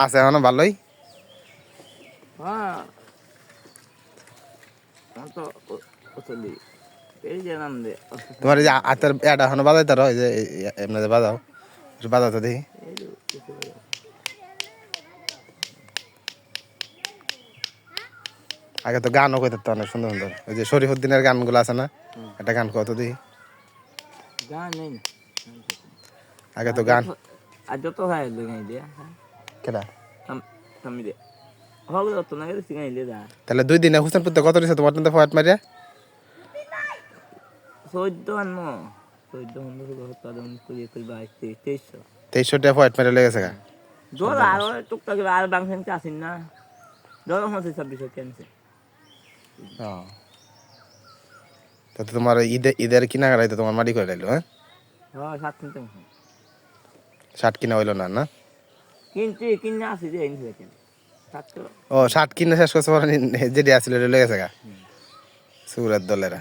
আছে এখনো ভালোই। হ্যাঁ তো এই যে নাম দে তোমার এই যে হাতের এটা এখনো বাজাইতে রো, এই যে এমনি যে বাজাও, একটু বাজাও তো দেখি। আগে তো গানও কইতে অনেক সুন্দর সুন্দর, ওই যে শরীফুদ্দিনের গানগুলো আছে না, একটা গান কত দেখি। গান নেই না আগে তো গান আর যত হয় গাই দিয়া কেটা। থামি দে হবে যত না গেলে গাই দিয়ে যা তাহলে 2 দিনে হুসেনপুরতে কত দিছে তোমার তো ফয়াত মারিয়া? 14 আনো 14 15 17 18 22 23 2300 টাকা ফয়াত মারিয়া লেগেছে গা। দোল আর টুকটাক আর বাংশন কে আসিন না দোল হচ্ছে 26 কেনছে তো তোমার ঈদের কিনা গাড়াইতে তোমার মাটি করে লাইলো, হ্যাঁ? হ্যাঁ 7 কিনতে শার্ট কিনা হইলো না না? কিনে আসি যে এনে দেখেন ও শার্ট কিনে শেষ করছে, যেটি আসছিল লেগেছে গা সুরের দলেরা।